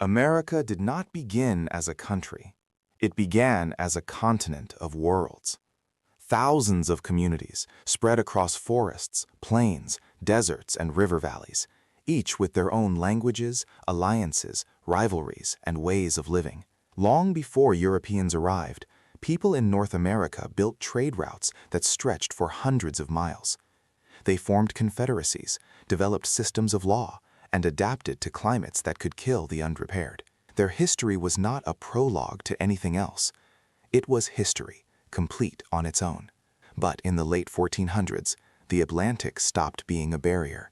America did not begin as a country. It began as a continent of worlds. Thousands of communities spread across forests, plains, deserts, and river valleys, each with their own languages, alliances, rivalries, and ways of living. Long before Europeans arrived, people in North America built trade routes that stretched for hundreds of miles. They formed confederacies, developed systems of law, and adapted to climates that could kill the unprepared. Their history was not a prologue to anything else. It was history, complete on its own. But in the late 1400s, the Atlantic stopped being a barrier.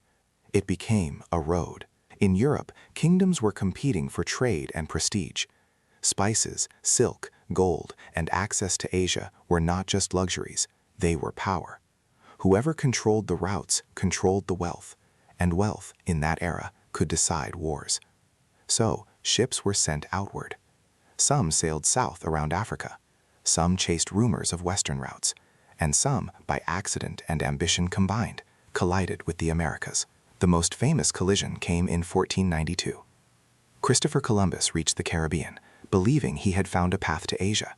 It became a road. In Europe, kingdoms were competing for trade and prestige. Spices, silk, gold, and access to Asia were not just luxuries, they were power. Whoever controlled the routes controlled the wealth, and wealth, in that era, could decide wars. So, ships were sent outward. Some sailed south around Africa. Some chased rumors of western routes, and some, by accident and ambition combined, collided with the Americas. The most famous collision came in 1492. Christopher Columbus reached the Caribbean, believing he had found a path to Asia.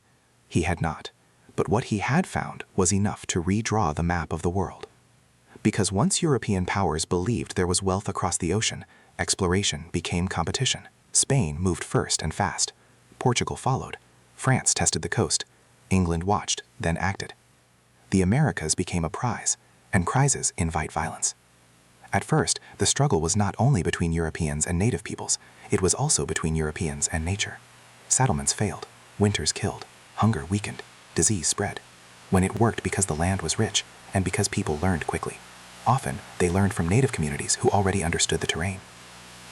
He had not, but what he had found was enough to redraw the map of the world. Because once European powers believed there was wealth across the ocean, exploration became competition. Spain moved first and fast. Portugal followed. France tested the coast. England watched, then acted. The Americas became a prize, and prizes invite violence. At first, the struggle was not only between Europeans and native peoples, it was also between Europeans and nature. Settlements failed, winters killed, hunger weakened, disease spread. When it worked because the land was rich, and because people learned quickly. Often, they learned from native communities who already understood the terrain.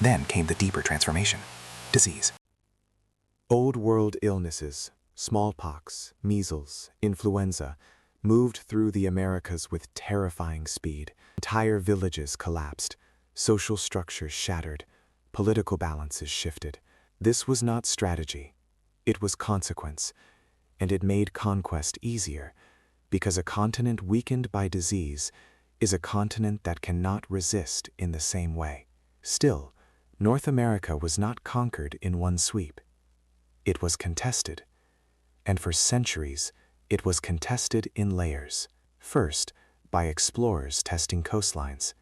Then came the deeper transformation: disease. Old world illnesses, smallpox, measles, influenza, moved through the Americas with terrifying speed. Entire villages collapsed, social structures shattered, political balances shifted. This was not strategy, it was consequence, and it made conquest easier, because a continent weakened by disease is a continent that cannot resist in the same way. Still, North America was not conquered in one sweep. It was contested, and for centuries it was contested in layers. First, by explorers testing coastlines,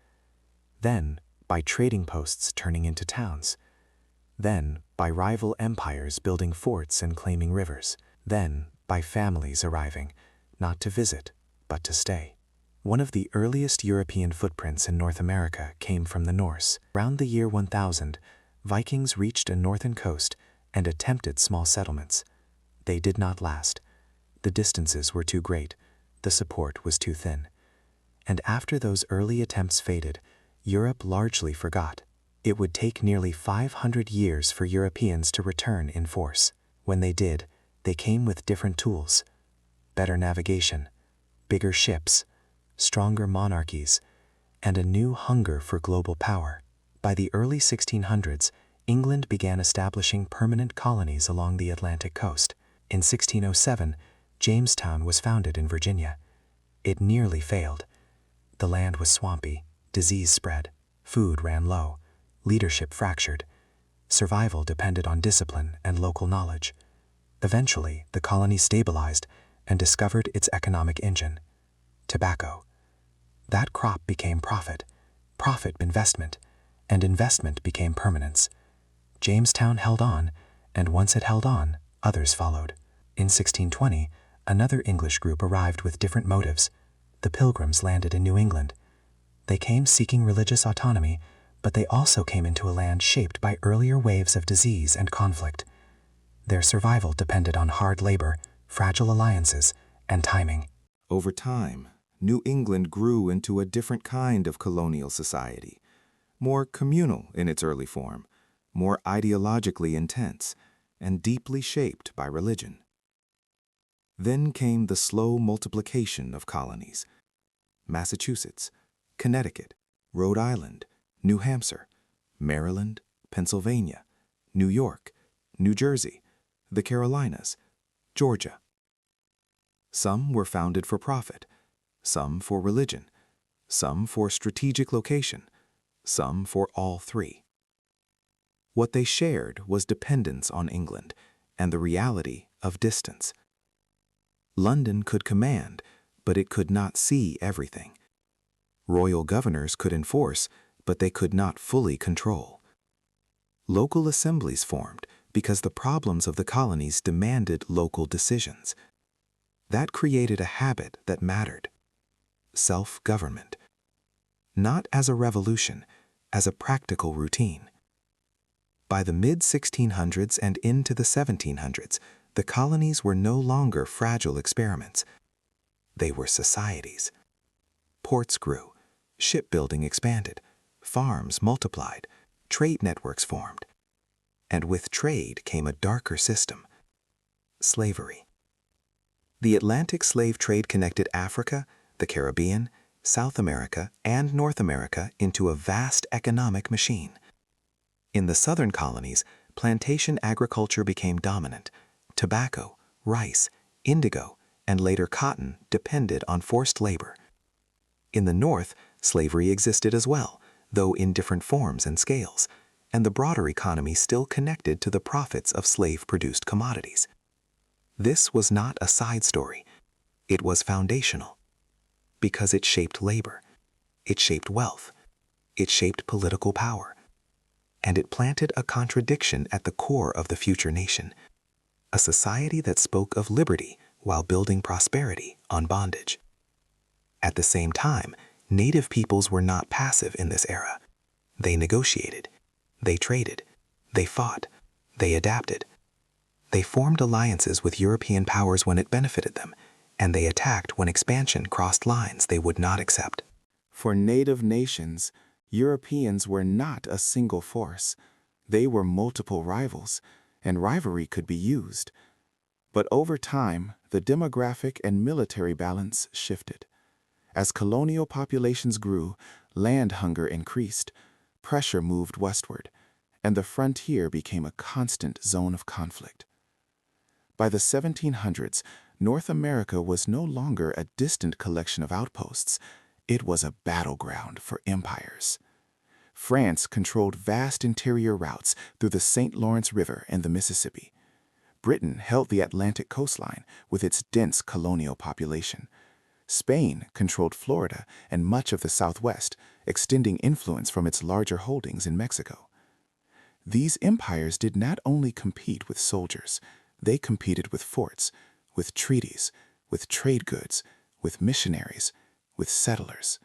then by trading posts turning into towns, then by rival empires building forts and claiming rivers, then by families arriving, not to visit, but to stay. One of the earliest European footprints in North America came from the Norse. Around the year 1000, Vikings reached a northern coast and attempted small settlements. They did not last. The distances were too great, the support was too thin. And after those early attempts faded, Europe largely forgot. It would take nearly 500 years for Europeans to return in force. When they did, they came with different tools: better navigation, bigger ships, stronger monarchies, and a new hunger for global power. By the early 1600s, England began establishing permanent colonies along the Atlantic coast. In 1607, Jamestown was founded in Virginia. It nearly failed. The land was swampy, disease spread, food ran low, leadership fractured. Survival depended on discipline and local knowledge. Eventually, the colony stabilized and discovered its economic engine: tobacco. That crop became profit, profit investment, and investment became permanence. Jamestown held on, and once it held on, others followed. In 1620, another English group arrived with different motives. The Pilgrims landed in New England. They came seeking religious autonomy, but they also came into a land shaped by earlier waves of disease and conflict. Their survival depended on hard labor, fragile alliances, and timing. Over time, New England grew into a different kind of colonial society, more communal in its early form, more ideologically intense, and deeply shaped by religion. Then came the slow multiplication of colonies: Massachusetts, Connecticut, Rhode Island, New Hampshire, Maryland, Pennsylvania, New York, New Jersey, the Carolinas, Georgia. Some were founded for profit, some for religion, some for strategic location, some for all three. What they shared was dependence on England and the reality of distance. London could command, but it could not see everything. Royal governors could enforce, but they could not fully control. Local assemblies formed because the problems of the colonies demanded local decisions. That created a habit that mattered: self-government. Not as a revolution, as a practical routine. By the mid-1600s and into the 1700s, the colonies were no longer fragile experiments. They were societies. Ports grew, shipbuilding expanded, farms multiplied, trade networks formed. And with trade came a darker system: slavery. The Atlantic slave trade connected Africa, the Caribbean, South America, and North America into a vast economic machine. In the southern colonies, plantation agriculture became dominant. Tobacco, rice, indigo, and later cotton depended on forced labor. In the north, slavery existed as well, though in different forms and scales, and the broader economy still connected to the profits of slave-produced commodities. This was not a side story. It was foundational, because it shaped labor, it shaped wealth, it shaped political power, and it planted a contradiction at the core of the future nation: a society that spoke of liberty while building prosperity on bondage. At the same time, native peoples were not passive in this era. They negotiated, they traded, they fought, they adapted. They formed alliances with European powers when it benefited them, and they attacked when expansion crossed lines they would not accept. For native nations, Europeans were not a single force. They were multiple rivals, and rivalry could be used. But over time, the demographic and military balance shifted. As colonial populations grew, land hunger increased, pressure moved westward, and the frontier became a constant zone of conflict. By the 1700s, North America was no longer a distant collection of outposts. It was a battleground for empires. France controlled vast interior routes through the St. Lawrence River and the Mississippi. Britain held the Atlantic coastline with its dense colonial population. Spain controlled Florida and much of the Southwest, extending influence from its larger holdings in Mexico. These empires did not only compete with soldiers, they competed with forts, with treaties, with trade goods, with missionaries, with settlers.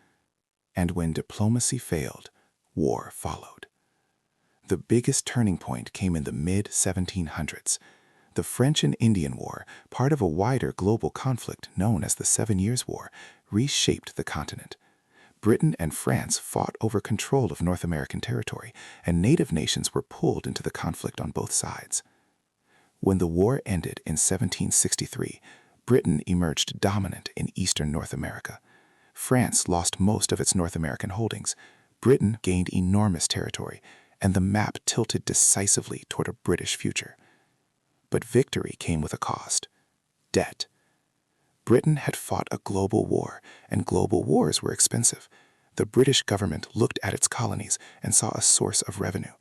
And when diplomacy failed, war followed. The biggest turning point came in the mid-1700s. The French and Indian War, part of a wider global conflict known as the 7 Years' War, reshaped the continent. Britain and France fought over control of North American territory, and native nations were pulled into the conflict on both sides. When the war ended in 1763, Britain emerged dominant in eastern North America. France lost most of its North American holdings. Britain gained enormous territory, and the map tilted decisively toward a British future. But victory came with a cost: debt. Britain had fought a global war, and global wars were expensive. The British government looked at its colonies and saw a source of revenue.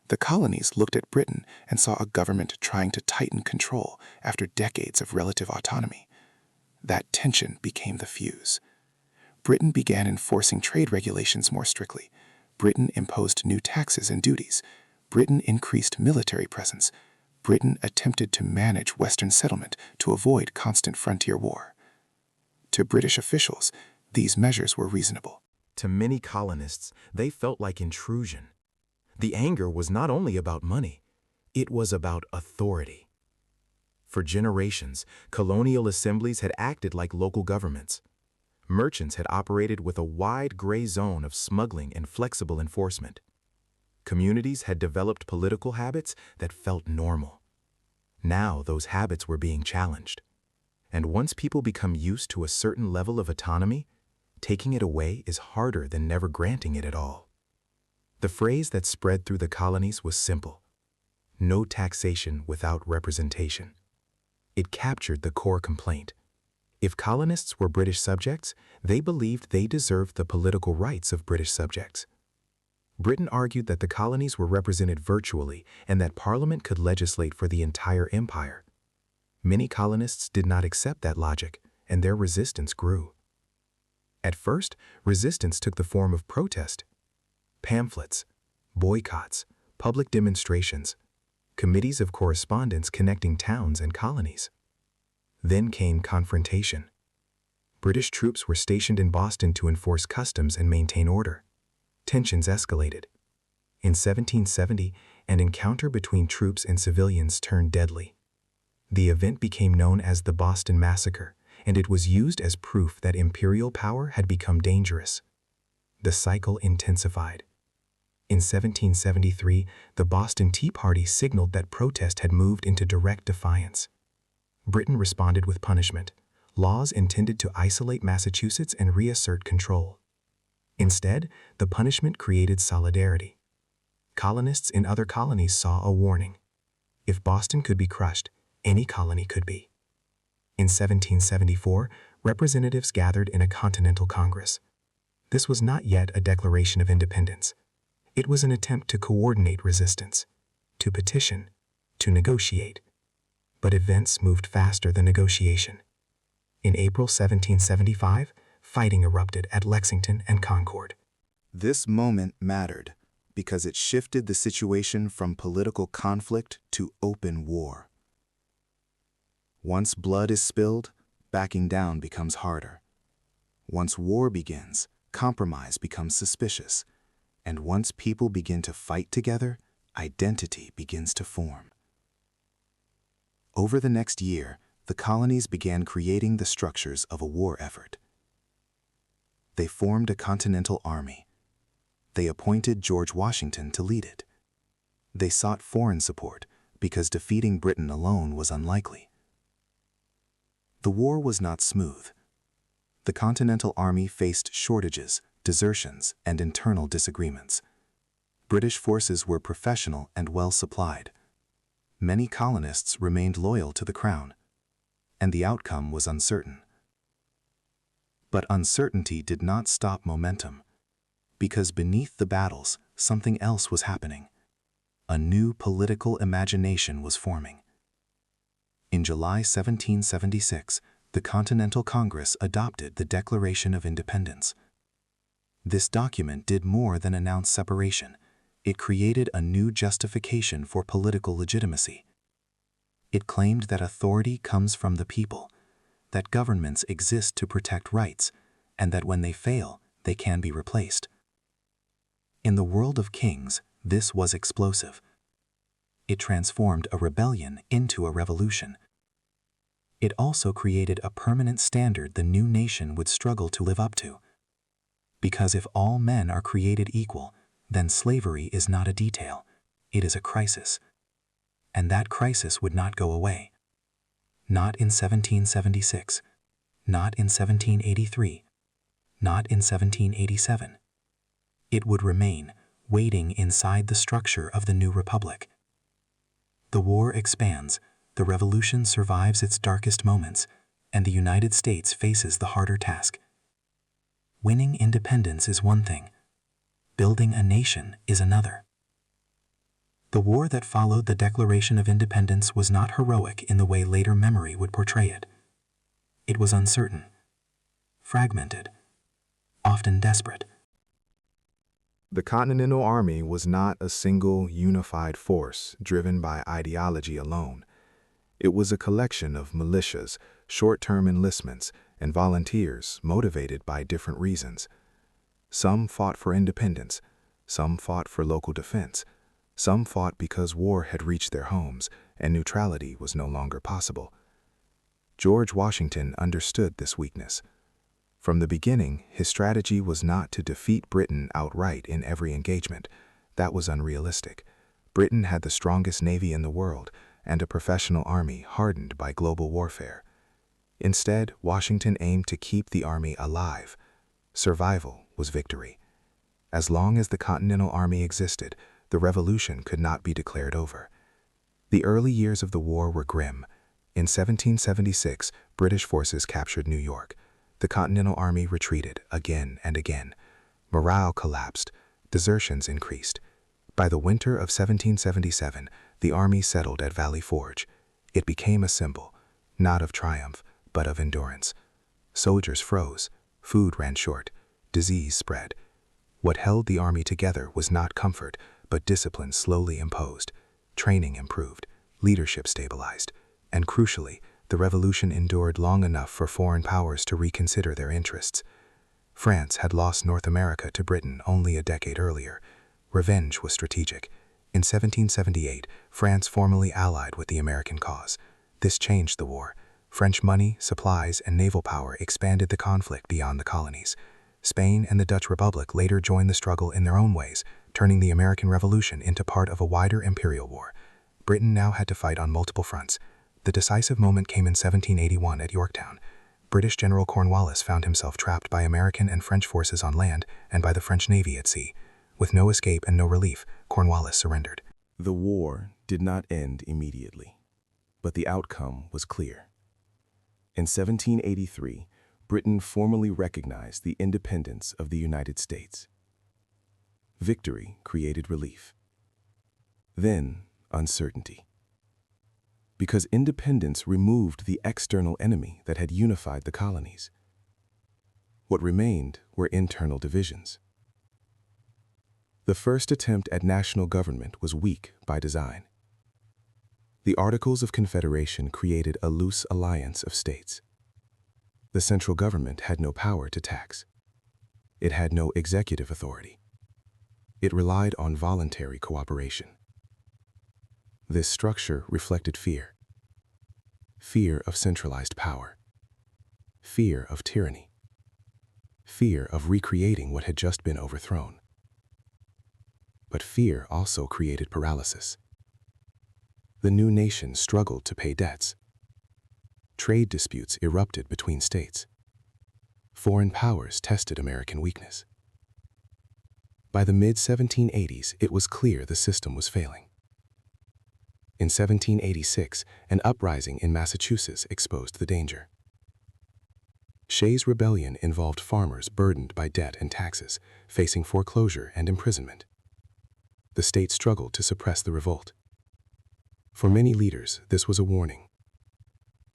The colonies looked at Britain and saw a government trying to tighten control after decades of relative autonomy. That tension became the fuse. Britain began enforcing trade regulations more strictly. Britain imposed new taxes and duties. Britain increased military presence. Britain attempted to manage Western settlement to avoid constant frontier war. To British officials, these measures were reasonable. To many colonists, they felt like intrusion. The anger was not only about money, it was about authority. For generations, colonial assemblies had acted like local governments. Merchants had operated with a wide gray zone of smuggling and flexible enforcement. Communities had developed political habits that felt normal. Now those habits were being challenged. And once people become used to a certain level of autonomy, taking it away is harder than never granting it at all. The phrase that spread through the colonies was simple: no taxation without representation. It captured the core complaint. If colonists were British subjects, they believed they deserved the political rights of British subjects. Britain argued that the colonies were represented virtually and that Parliament could legislate for the entire empire. Many colonists did not accept that logic, and their resistance grew. At first, resistance took the form of protest. Pamphlets, boycotts, public demonstrations, committees of correspondence connecting towns and colonies. Then came confrontation. British troops were stationed in Boston to enforce customs and maintain order. Tensions escalated. In 1770, an encounter between troops and civilians turned deadly. The event became known as the Boston Massacre, and it was used as proof that imperial power had become dangerous. The cycle intensified. In 1773, the Boston Tea Party signaled that protest had moved into direct defiance. Britain responded with punishment, laws intended to isolate Massachusetts and reassert control. Instead, the punishment created solidarity. Colonists in other colonies saw a warning. If Boston could be crushed, any colony could be. In 1774, representatives gathered in a Continental Congress. This was not yet a declaration of independence. It was an attempt to coordinate resistance, to petition, to negotiate. But events moved faster than negotiation. In April 1775, fighting erupted at Lexington and Concord. This moment mattered because it shifted the situation from political conflict to open war. Once blood is spilled, backing down becomes harder. Once war begins, compromise becomes suspicious. And once people begin to fight together, identity begins to form. Over the next year, the colonies began creating the structures of a war effort. They formed a Continental Army. They appointed George Washington to lead it. They sought foreign support because defeating Britain alone was unlikely. The war was not smooth. The Continental Army faced shortages, desertions, and internal disagreements. British forces were professional and well supplied. Many colonists remained loyal to the crown, and the outcome was uncertain. But uncertainty did not stop momentum, because beneath the battles, something else was happening. A new political imagination was forming. In July 1776, the Continental Congress adopted the Declaration of Independence. This document did more than announce separation. It created a new justification for political legitimacy. It claimed that authority comes from the people, that governments exist to protect rights, and that when they fail, they can be replaced. In the world of kings, this was explosive. It transformed a rebellion into a revolution. It also created a permanent standard the new nation would struggle to live up to. Because if all men are created equal, then slavery is not a detail, it is a crisis. And that crisis would not go away. Not in 1776, not in 1783, not in 1787. It would remain, waiting inside the structure of the new republic. The war expands, the revolution survives its darkest moments, and the United States faces the harder task. Winning independence is one thing. Building a nation is another. The war that followed the Declaration of Independence was not heroic in the way later memory would portray it. It was uncertain, fragmented, often desperate. The Continental Army was not a single unified force driven by ideology alone. It was a collection of militias, short-term enlistments, and volunteers motivated by different reasons. Some fought for independence, some fought for local defense, some fought because war had reached their homes and neutrality was no longer possible. George Washington understood this weakness. From the beginning, his strategy was not to defeat Britain outright in every engagement. That was unrealistic. Britain had the strongest navy in the world and a professional army hardened by global warfare. Instead, Washington aimed to keep the army alive. Survival was victory. As long as the Continental Army existed, the revolution could not be declared over. The early years of the war were grim. In 1776, British forces captured New York. The Continental Army retreated again and again. Morale collapsed. Desertions increased. By the winter of 1777, the army settled at Valley Forge. It became a symbol, not of triumph, but of endurance. Soldiers froze, food ran short, disease spread. What held the army together was not comfort, but discipline slowly imposed. Training improved, leadership stabilized, and crucially, the revolution endured long enough for foreign powers to reconsider their interests. France had lost North America to Britain only a decade earlier. Revenge was strategic. In 1778, France formally allied with the American cause. This changed the war. French money, supplies, and naval power expanded the conflict beyond the colonies. Spain and the Dutch Republic later joined the struggle in their own ways, turning the American Revolution into part of a wider imperial war. Britain now had to fight on multiple fronts. The decisive moment came in 1781 at Yorktown. British General Cornwallis found himself trapped by American and French forces on land and by the French Navy at sea. With no escape and no relief, Cornwallis surrendered. The war did not end immediately, but the outcome was clear. In 1783, Britain formally recognized the independence of the United States. Victory created relief. Then, uncertainty. Because independence removed the external enemy that had unified the colonies. What remained were internal divisions. The first attempt at national government was weak by design. The Articles of Confederation created a loose alliance of states. The central government had no power to tax. It had no executive authority. It relied on voluntary cooperation. This structure reflected fear. Fear of centralized power. Fear of tyranny. Fear of recreating what had just been overthrown. But fear also created paralysis. The new nation struggled to pay debts. Trade disputes erupted between states. Foreign powers tested American weakness. By the mid-1780s, it was clear the system was failing. In 1786, an uprising in Massachusetts exposed the danger. Shays' Rebellion involved farmers burdened by debt and taxes, facing foreclosure and imprisonment. The state struggled to suppress the revolt. For many leaders, this was a warning.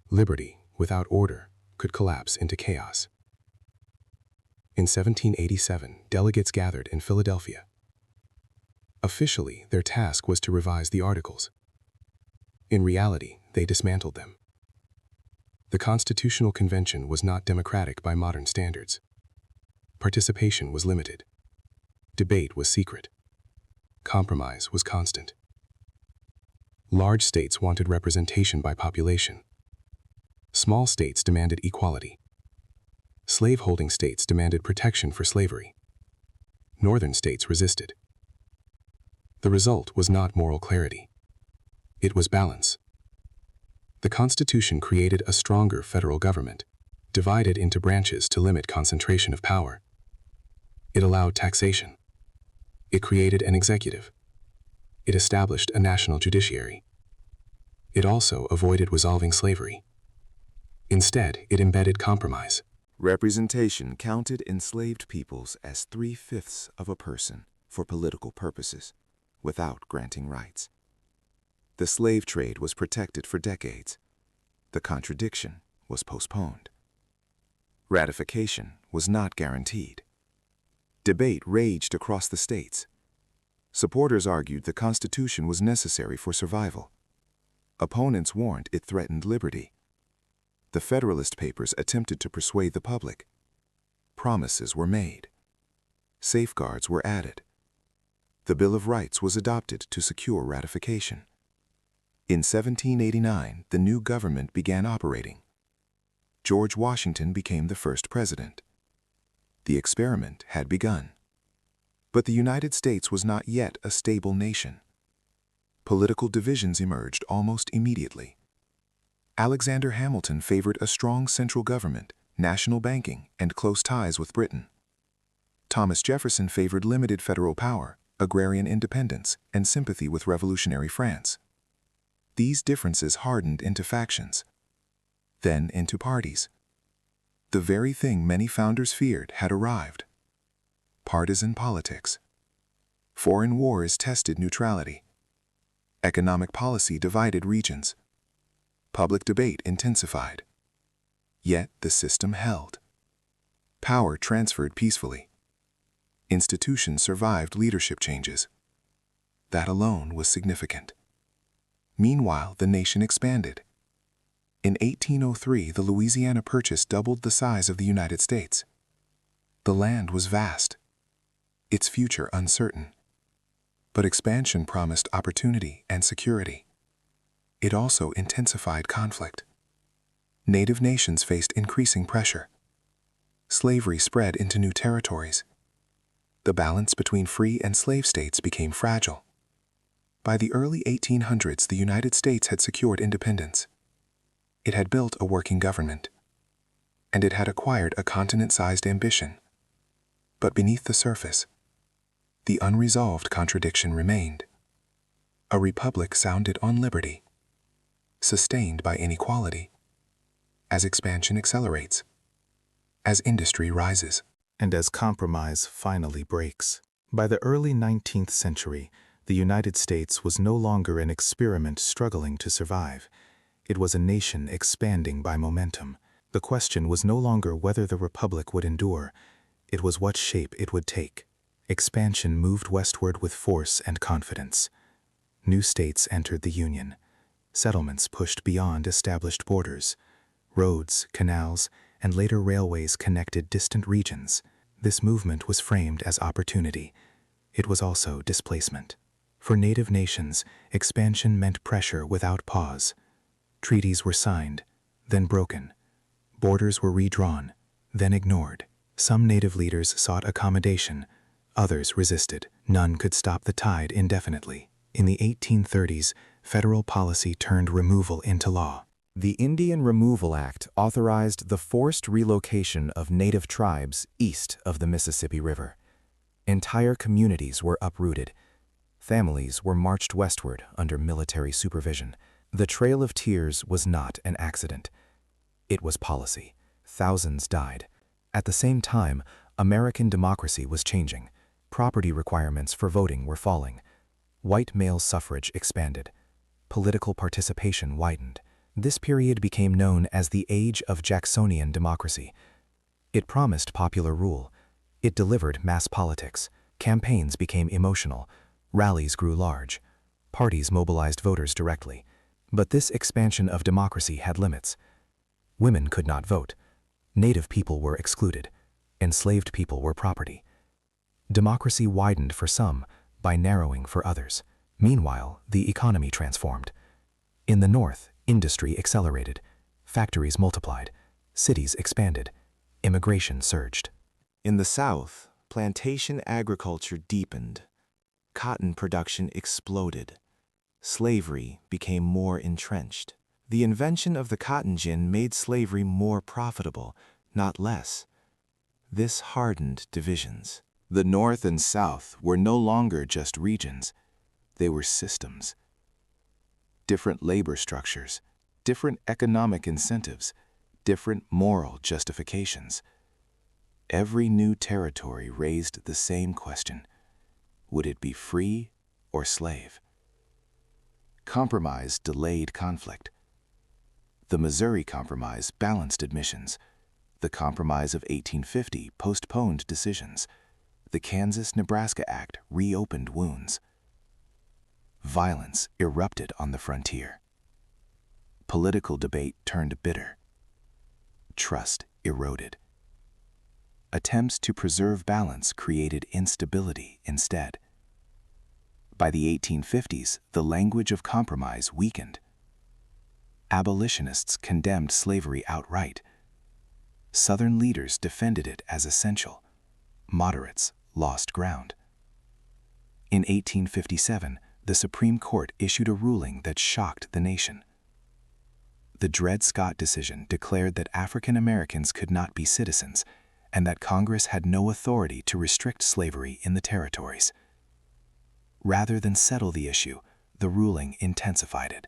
Liberty, without order, could collapse into chaos. In 1787, delegates gathered in Philadelphia. Officially, their task was to revise the Articles. In reality, they dismantled them. The Constitutional Convention was not democratic by modern standards. Participation was limited. Debate was secret. Compromise was constant. Large states wanted representation by population. Small states demanded equality. Slaveholding states demanded protection for slavery. Northern states resisted. The result was not moral clarity. It was balance. The Constitution created a stronger federal government, divided into branches to limit concentration of power. It allowed taxation. It created an executive. It established a national judiciary. It also avoided resolving slavery. Instead, it embedded compromise. Representation counted enslaved peoples as 3/5 of a person for political purposes, without granting rights. The slave trade was protected for decades. The contradiction was postponed. Ratification was not guaranteed. Debate raged across the states. Supporters argued the Constitution was necessary for survival. Opponents warned it threatened liberty. The Federalist Papers attempted to persuade the public. Promises were made. Safeguards were added. The Bill of Rights was adopted to secure ratification. In 1789, the new government began operating. George Washington became the first president. The experiment had begun. But the United States was not yet a stable nation. Political divisions emerged almost immediately. Alexander Hamilton favored a strong central government, national banking, and close ties with Britain. Thomas Jefferson favored limited federal power, agrarian independence, and sympathy with revolutionary France. These differences hardened into factions, then into parties. The very thing many founders feared had arrived: partisan politics. Foreign wars tested neutrality. Economic policy divided regions. Public debate intensified. Yet the system held. Power transferred peacefully. Institutions survived leadership changes. That alone was significant. Meanwhile, the nation expanded. In 1803, the Louisiana Purchase doubled the size of the United States. The land was vast, its future uncertain. But expansion promised opportunity and security. It also intensified conflict. Native nations faced increasing pressure. Slavery spread into new territories. The balance between free and slave states became fragile. By the early 1800s, the United States had secured independence. It had built a working government. And it had acquired a continent-sized ambition. But beneath the surface, the unresolved contradiction remained. A republic sounded on liberty, sustained by inequality, as expansion accelerates, as industry rises, and as compromise finally breaks. By the early 19th century, the United States was no longer an experiment struggling to survive. It was a nation expanding by momentum. The question was no longer whether the republic would endure. It was what shape it would take. Expansion moved westward with force and confidence. New states entered the Union. Settlements pushed beyond established borders. Roads, canals, and later railways connected distant regions. This movement was framed as opportunity. It was also displacement. For native nations, expansion meant pressure without pause. Treaties were signed, then broken. Borders were redrawn, then ignored. Some native leaders sought accommodation. Others resisted. None could stop the tide indefinitely. In the 1830s, federal policy turned removal into law. The Indian Removal Act authorized the forced relocation of native tribes east of the Mississippi River. Entire communities were uprooted. Families were marched westward under military supervision. The Trail of Tears was not an accident. It was policy. Thousands died. At the same time, American democracy was changing. Property requirements for voting were falling. White male suffrage expanded. Political participation widened. This period became known as the Age of Jacksonian Democracy. It promised popular rule. It delivered mass politics. Campaigns became emotional. Rallies grew large. Parties mobilized voters directly. But this expansion of democracy had limits. Women could not vote. Native people were excluded. Enslaved people were property. Democracy widened for some by narrowing for others. Meanwhile, the economy transformed. In the North, industry accelerated. Factories multiplied. Cities expanded. Immigration surged. In the South, plantation agriculture deepened. Cotton production exploded. Slavery became more entrenched. The invention of the cotton gin made slavery more profitable, not less. This hardened divisions. The North and South were no longer just regions. They were systems. Different labor structures, different economic incentives, different moral justifications. Every new territory raised the same question: would it be free or slave? Compromise delayed conflict. The Missouri Compromise balanced admissions. The Compromise of 1850 postponed decisions. The Kansas-Nebraska Act reopened wounds. Violence erupted on the frontier. Political debate turned bitter. Trust eroded. Attempts to preserve balance created instability instead. By the 1850s, the language of compromise weakened. Abolitionists condemned slavery outright. Southern leaders defended it as essential. Moderates lost ground. In 1857, the Supreme Court issued a ruling that shocked the nation. The Dred Scott decision declared that African Americans could not be citizens and that Congress had no authority to restrict slavery in the territories. Rather than settle the issue, the ruling intensified it.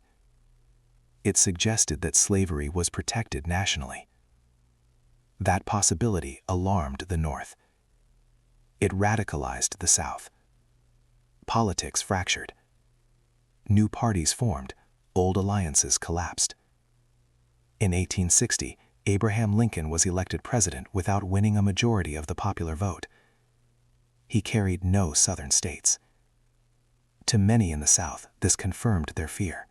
It suggested that slavery was protected nationally. That possibility alarmed the North. It radicalized the South. Politics fractured. New parties formed, old alliances collapsed. In 1860, Abraham Lincoln was elected president without winning a majority of the popular vote. He carried no Southern states. To many in the South, this confirmed their fear.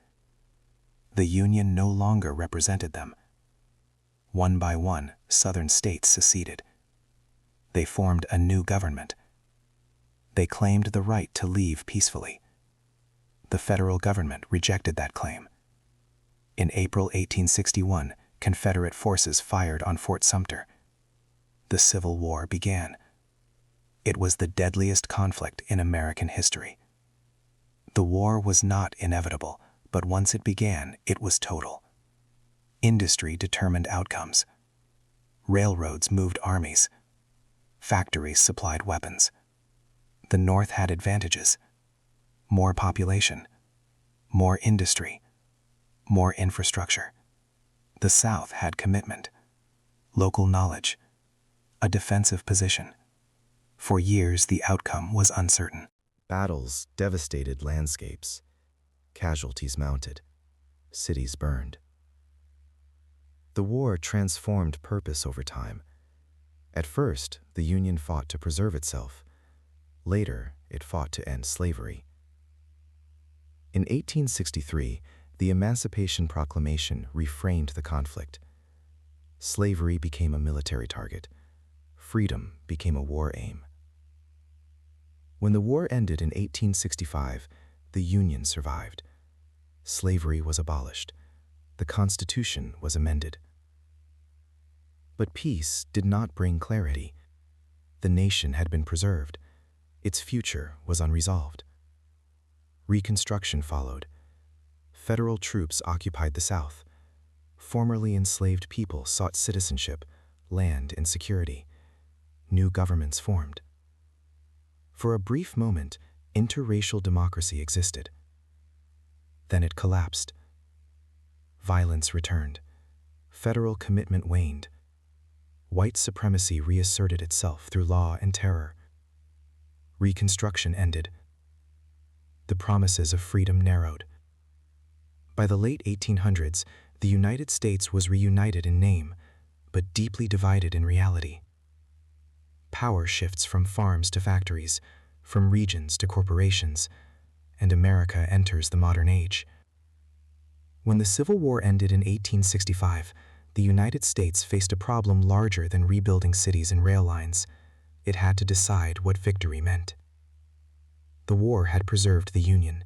The Union no longer represented them. One by one, Southern states seceded. They formed a new government. They claimed the right to leave peacefully. The federal government rejected that claim. In April 1861, Confederate forces fired on Fort Sumter. The Civil War began. It was the deadliest conflict in American history. The war was not inevitable, but once it began, it was total. Industry determined outcomes. Railroads moved armies. Factories supplied weapons. The North had advantages: more population, more industry, more infrastructure. The South had commitment, local knowledge, a defensive position. For years, the outcome was uncertain. Battles devastated landscapes. Casualties mounted. Cities burned. The war transformed purpose over time. At first, the Union fought to preserve itself. Later, it fought to end slavery. In 1863, the Emancipation Proclamation reframed the conflict. Slavery became a military target. Freedom became a war aim. When the war ended in 1865, the Union survived. Slavery was abolished. The Constitution was amended. But peace did not bring clarity. The nation had been preserved. Its future was unresolved. Reconstruction followed. Federal troops occupied the South. Formerly enslaved people sought citizenship, land, and security. New governments formed. For a brief moment, interracial democracy existed. Then it collapsed. Violence returned. Federal commitment waned. White supremacy reasserted itself through law and terror. Reconstruction ended. The promises of freedom narrowed. By the late 1800s, the United States was reunited in name, but deeply divided in reality. Power shifts from farms to factories, from regions to corporations, and America enters the modern age. When the Civil War ended in 1865, the United States faced a problem larger than rebuilding cities and rail lines. It had to decide what victory meant. The war had preserved the Union.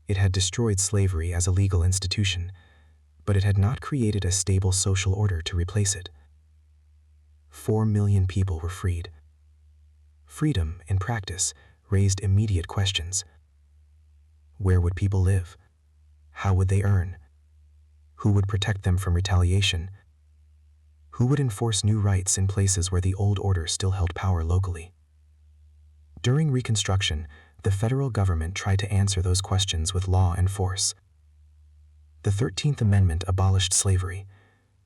It had destroyed slavery as a legal institution, but it had not created a stable social order to replace it. 4 million people were freed. Freedom, in practice, raised immediate questions. Where would people live? How would they earn? Who would protect them from retaliation? Who would enforce new rights in places where the old order still held power locally? During Reconstruction, the federal government tried to answer those questions with law and force. The 13th Amendment abolished slavery.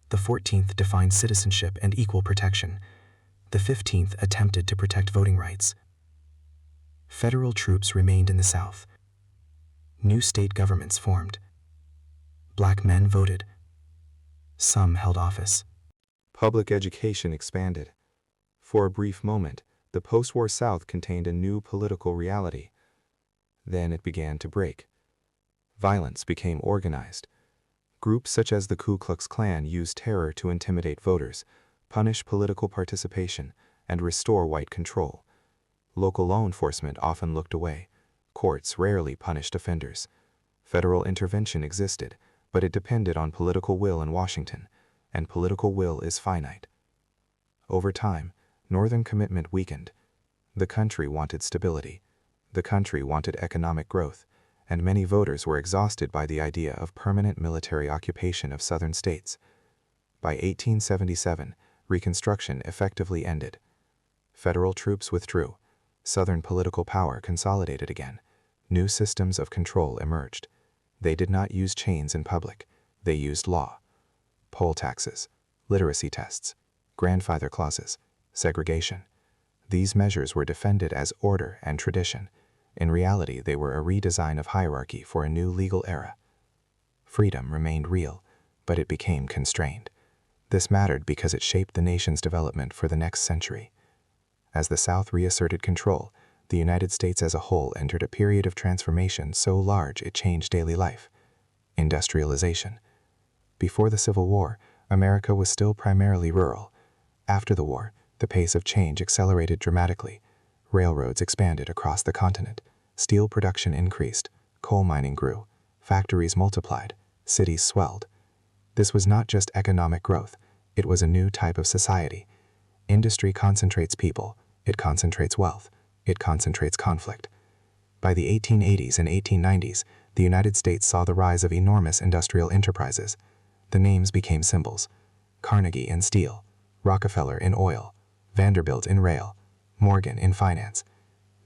The 14th defined citizenship and equal protection. The 15th attempted to protect voting rights. Federal troops remained in the South. New state governments formed. Black men voted. Some held office. Public education expanded. For a brief moment, the post-war South contained a new political reality. Then it began to break. Violence became organized. Groups such as the Ku Klux Klan used terror to intimidate voters, punish political participation, and restore white control. Local law enforcement often looked away. Courts rarely punished offenders. Federal intervention existed, but it depended on political will in Washington, and political will is finite. Over time, Northern commitment weakened. The country wanted stability. The country wanted economic growth, and many voters were exhausted by the idea of permanent military occupation of Southern states. By 1877, Reconstruction effectively ended. Federal troops withdrew. Southern political power consolidated again. New systems of control emerged. They did not use chains in public. They used law. Poll taxes, literacy tests, grandfather clauses, segregation. These measures were defended as order and tradition. In reality, they were a redesign of hierarchy for a new legal era. Freedom remained real, but it became constrained. This mattered because it shaped the nation's development for the next century. As the South reasserted control, the United States as a whole entered a period of transformation so large it changed daily life. Industrialization. Before the Civil War, America was still primarily rural. After the war, the pace of change accelerated dramatically. Railroads expanded across the continent. Steel production increased. Coal mining grew. Factories multiplied. Cities swelled. This was not just economic growth. It was a new type of society. Industry concentrates people. It concentrates wealth. It concentrates conflict. By the 1880s and 1890s, the United States saw the rise of enormous industrial enterprises. The names became symbols. Carnegie in steel, Rockefeller in oil, Vanderbilt in rail, Morgan in finance.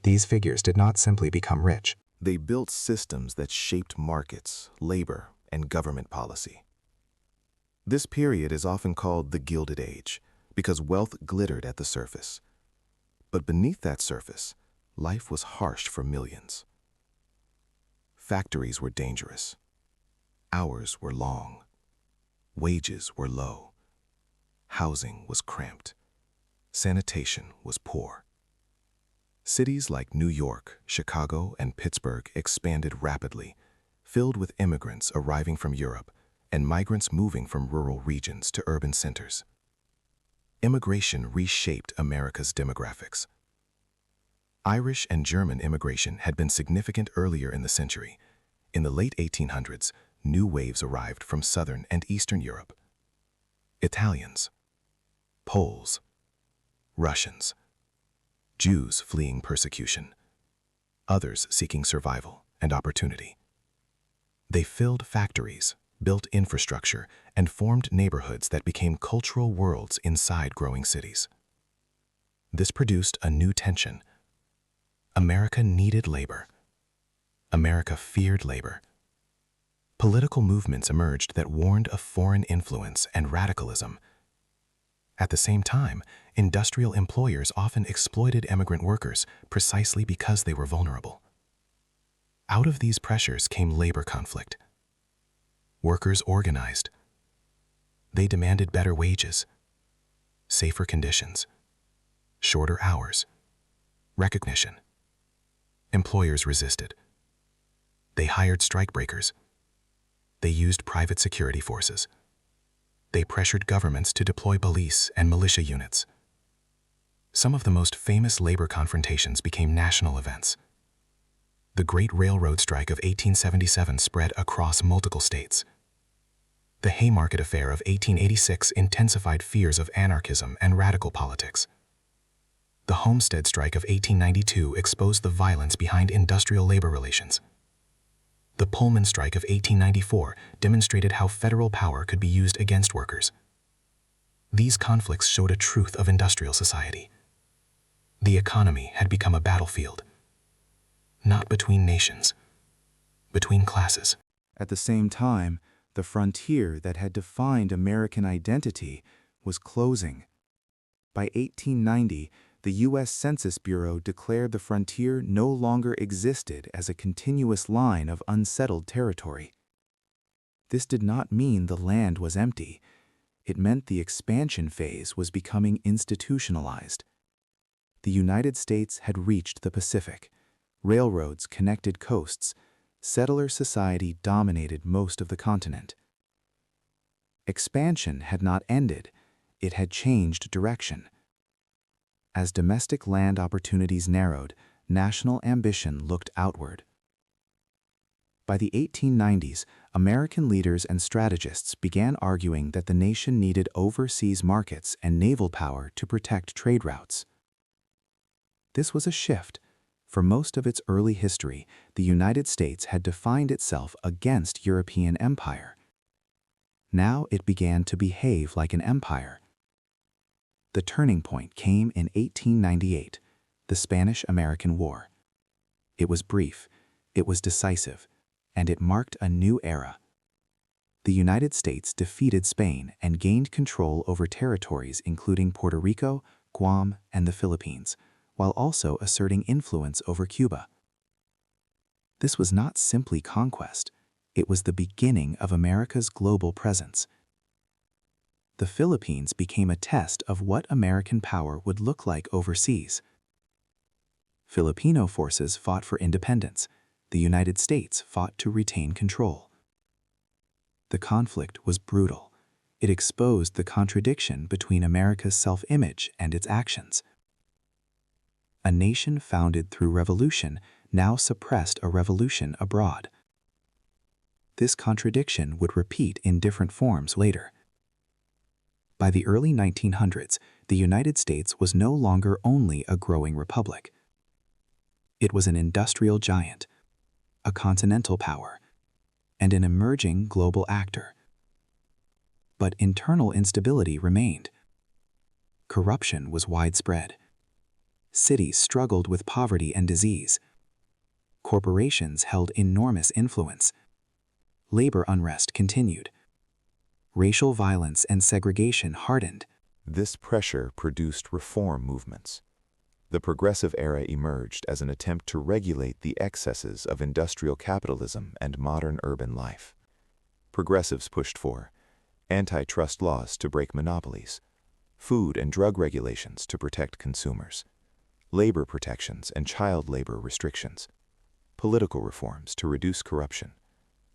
These figures did not simply become rich. They built systems that shaped markets, labor, and government policy. This period is often called the Gilded Age because wealth glittered at the surface. But beneath that surface, life was harsh for millions. Factories were dangerous. Hours were long. Wages were low. Housing was cramped. Sanitation was poor. Cities like New York, Chicago, and Pittsburgh expanded rapidly, filled with immigrants arriving from Europe and migrants moving from rural regions to urban centers. Immigration reshaped America's demographics. Irish and German immigration had been significant earlier in the century. In the late 1800s, new waves arrived from Southern and Eastern Europe. Italians, Poles, Russians, Jews fleeing persecution, others seeking survival and opportunity. They filled factories, built infrastructure, and formed neighborhoods that became cultural worlds inside growing cities. This produced a new tension. America needed labor. America feared labor. Political movements emerged that warned of foreign influence and radicalism. At the same time, industrial employers often exploited immigrant workers precisely because they were vulnerable. Out of these pressures came labor conflict. Workers organized. They demanded better wages, safer conditions, shorter hours, recognition. Employers resisted. They hired strikebreakers. They used private security forces. They pressured governments to deploy police and militia units. Some of the most famous labor confrontations became national events. The Great Railroad Strike of 1877 spread across multiple states. The Haymarket Affair of 1886 intensified fears of anarchism and radical politics. The Homestead Strike of 1892 exposed the violence behind industrial labor relations. The Pullman Strike of 1894 demonstrated how federal power could be used against workers. These conflicts showed a truth of industrial society. The economy had become a battlefield, not between nations, between classes. At the same time, the frontier that had defined American identity was closing. By 1890, the U.S. Census Bureau declared the frontier no longer existed as a continuous line of unsettled territory. This did not mean the land was empty. It meant the expansion phase was becoming institutionalized. The United States had reached the Pacific. Railroads connected coasts. Settler society dominated most of the continent. Expansion had not ended. It had changed direction. As domestic land opportunities narrowed, national ambition looked outward. By the 1890s, American leaders and strategists began arguing that the nation needed overseas markets and naval power to protect trade routes. This was a shift. For most of its early history, the United States had defined itself against European empire. Now it began to behave like an empire. The turning point came in 1898, the Spanish-American War. It was brief, it was decisive, and it marked a new era. The United States defeated Spain and gained control over territories including Puerto Rico, Guam, and the Philippines, while also asserting influence over Cuba. This was not simply conquest, it was the beginning of America's global presence. The Philippines became a test of what American power would look like overseas. Filipino forces fought for independence. The United States fought to retain control. The conflict was brutal. It exposed the contradiction between America's self-image and its actions. A nation founded through revolution now suppressed a revolution abroad. This contradiction would repeat in different forms later. By the early 1900s, the United States was no longer only a growing republic. It was an industrial giant, a continental power, and an emerging global actor. But internal instability remained. Corruption was widespread. Cities struggled with poverty and disease. Corporations held enormous influence. Labor unrest continued. Racial violence and segregation hardened. This pressure produced reform movements. The progressive era emerged as an attempt to regulate the excesses of industrial capitalism and modern urban life. Progressives pushed for antitrust laws to break monopolies, food and drug regulations to protect consumers, labor protections and child labor restrictions, political reforms to reduce corruption,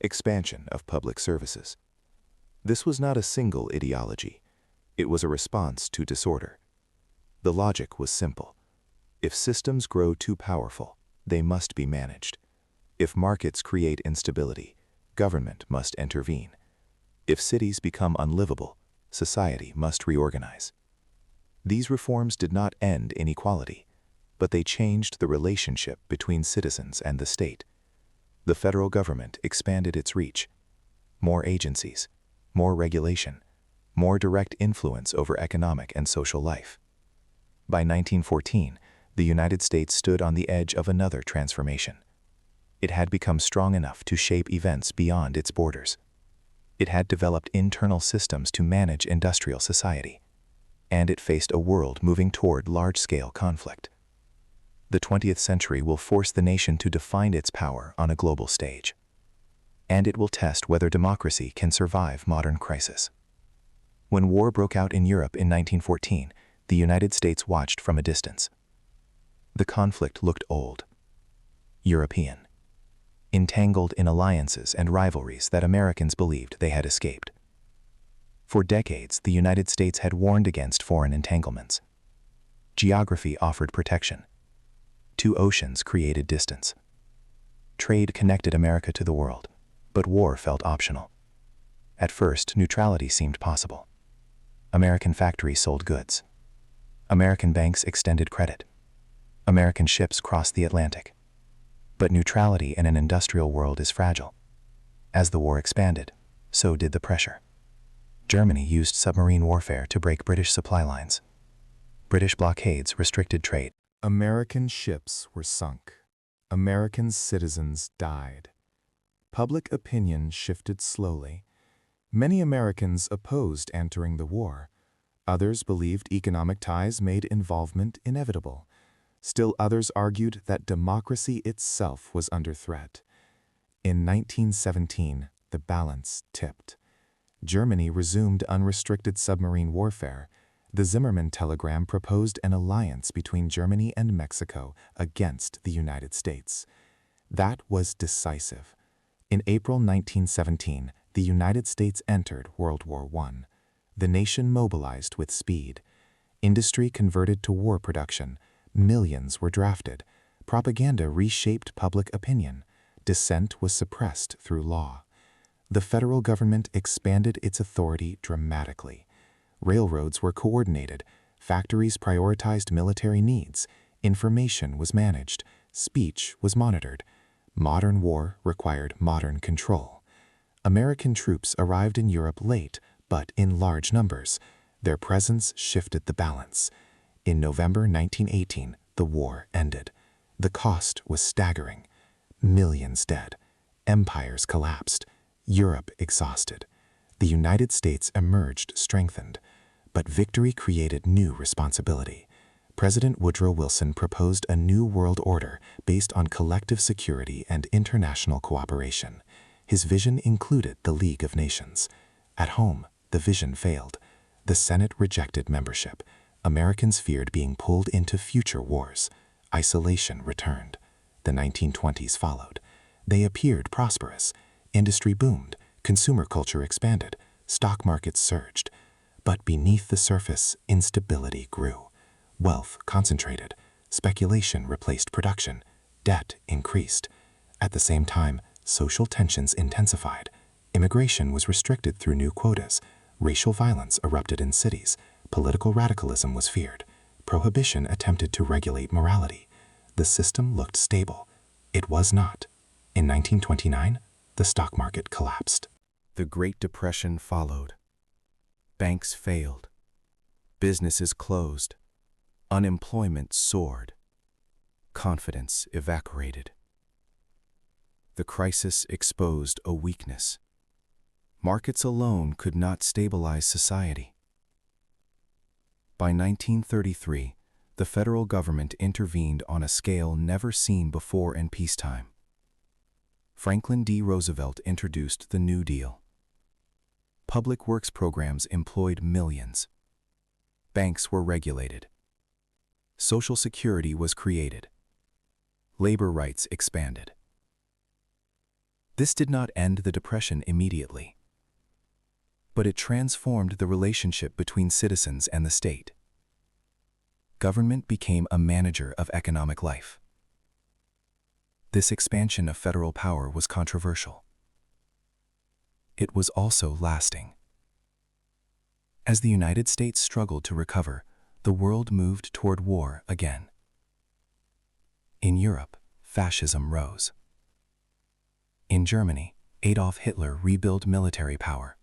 expansion of public services. This was not a single ideology. It was a response to disorder. The logic was simple. If systems grow too powerful, they must be managed. If markets create instability, government must intervene. If cities become unlivable, society must reorganize. These reforms did not end inequality, but they changed the relationship between citizens and the state. The federal government expanded its reach. More agencies, more regulation, more direct influence over economic and social life. By 1914, the United States stood on the edge of another transformation. It had become strong enough to shape events beyond its borders. It had developed internal systems to manage industrial society. And it faced a world moving toward large-scale conflict. The 20th century will force the nation to define its power on a global stage. And it will test whether democracy can survive modern crisis. When war broke out in Europe in 1914, the United States watched from a distance. The conflict looked old, European, entangled in alliances and rivalries that Americans believed they had escaped. For decades, the United States had warned against foreign entanglements. Geography offered protection. Two oceans created distance. Trade connected America to the world, but war felt optional. At first, neutrality seemed possible. American factories sold goods. American banks extended credit. American ships crossed the Atlantic. But neutrality in an industrial world is fragile. As the war expanded, so did the pressure. Germany used submarine warfare to break British supply lines. British blockades restricted trade. American ships were sunk. American citizens died. Public opinion shifted slowly. Many Americans opposed entering the war. Others believed economic ties made involvement inevitable. Still others argued that democracy itself was under threat. In 1917, the balance tipped. Germany resumed unrestricted submarine warfare. The Zimmermann telegram proposed an alliance between Germany and Mexico against the United States. That was decisive. In April 1917, the United States entered World War I. The nation mobilized with speed. Industry converted to war production. Millions were drafted. Propaganda reshaped public opinion. Dissent was suppressed through law. The federal government expanded its authority dramatically. Railroads were coordinated. Factories prioritized military needs. Information was managed. Speech was monitored. Modern war required modern control. American troops arrived in Europe late, but in large numbers. Their presence shifted the balance. In November 1918, the war ended. The cost was staggering. Millions dead. Empires collapsed. Europe exhausted. The United States emerged strengthened. But victory created new responsibility. President Woodrow Wilson proposed a new world order based on collective security and international cooperation. His vision included the League of Nations. At home, the vision failed. The Senate rejected membership. Americans feared being pulled into future wars. Isolation returned. The 1920s followed. They appeared prosperous. Industry boomed. Consumer culture expanded. Stock markets surged. But beneath the surface, instability grew. Wealth concentrated. Speculation replaced production. Debt increased. At the same time, social tensions intensified. Immigration was restricted through new quotas. Racial violence erupted in cities. Political radicalism was feared. Prohibition attempted to regulate morality. The system looked stable. It was not. In 1929, the stock market collapsed. The Great Depression followed. Banks failed. Businesses closed. Unemployment soared. Confidence evaporated. The crisis exposed a weakness. Markets alone could not stabilize society. By 1933, the federal government intervened on a scale never seen before in peacetime. Franklin D. Roosevelt introduced the New Deal. Public works programs employed millions. Banks were regulated. Social Security was created. Labor rights expanded. This did not end the Depression immediately, but it transformed the relationship between citizens and the state. Government became a manager of economic life. This expansion of federal power was controversial. It was also lasting. As the United States struggled to recover, the world moved toward war again. In Europe, fascism rose. In Germany, Adolf Hitler rebuilt military power.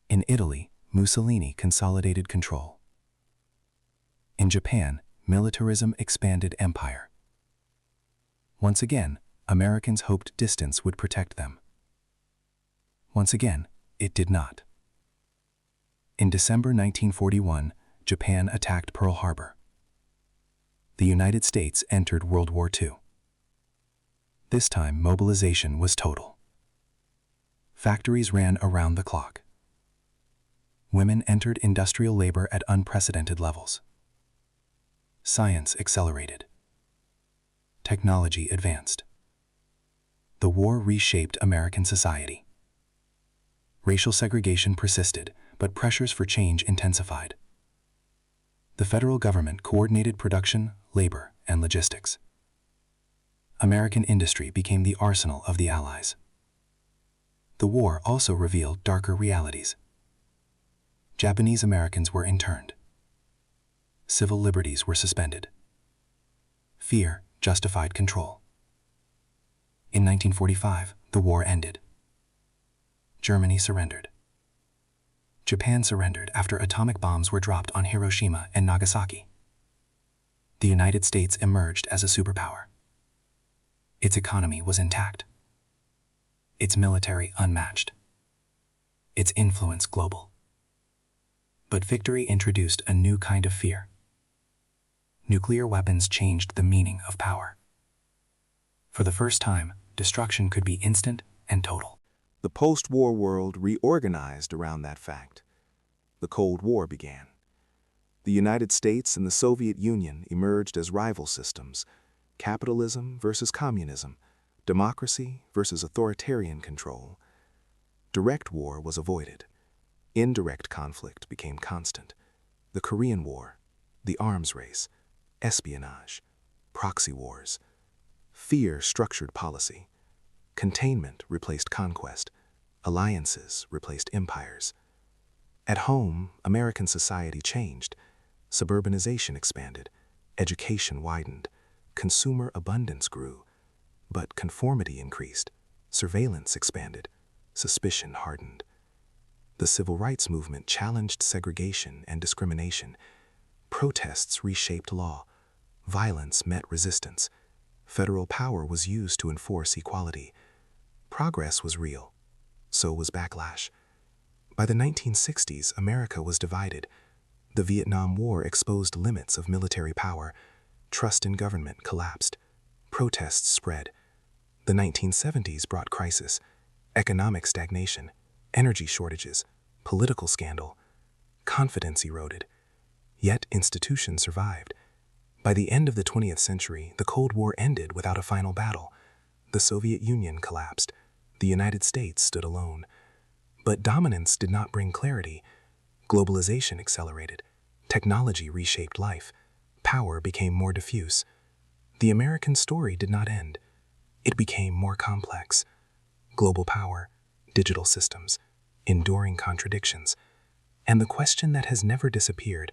In Italy, Mussolini consolidated control. In Japan, militarism expanded empire. Once again, Americans hoped distance would protect them. Once again, it did not. In December 1941, Japan attacked Pearl Harbor. The United States entered World War II. This time, mobilization was total. Factories ran around the clock. Women entered industrial labor at unprecedented levels. Science accelerated. Technology advanced. The war reshaped American society. Racial segregation persisted, but pressures for change intensified. The federal government coordinated production, labor, and logistics. American industry became the arsenal of the Allies. The war also revealed darker realities. Japanese Americans were interned. Civil liberties were suspended. Fear justified control. In 1945, the war ended. Germany surrendered. Japan surrendered after atomic bombs were dropped on Hiroshima and Nagasaki. The United States emerged as a superpower. Its economy was intact. Its military unmatched. Its influence global. But victory introduced a new kind of fear. Nuclear weapons changed the meaning of power. For the first time, destruction could be instant and total. The post-war world reorganized around that fact. The Cold War began. The United States and the Soviet Union emerged as rival systems: capitalism versus communism, democracy versus authoritarian control. Direct war was avoided. Indirect conflict became constant. The Korean War, the arms race, espionage, proxy wars. Fear structured policy. Containment replaced conquest. Alliances replaced empires. At home, American society changed. Suburbanization expanded. Education widened. Consumer abundance grew. But conformity increased. Surveillance expanded. Suspicion hardened. The civil rights movement challenged segregation and discrimination. Protests reshaped law. Violence met resistance. Federal power was used to enforce equality. Progress was real. So was backlash. By the 1960s, America was divided. The Vietnam War exposed limits of military power. Trust in government collapsed. Protests spread. The 1970s brought crisis, economic stagnation, energy shortages, political scandal. Confidence eroded. Yet institutions survived. By the end of the 20th century, the Cold War ended without a final battle. The Soviet Union collapsed. The United States stood alone. But dominance did not bring clarity. Globalization accelerated. Technology reshaped life. Power became more diffuse. The American story did not end. It became more complex. Global power, digital systems, enduring contradictions. And the question that has never disappeared: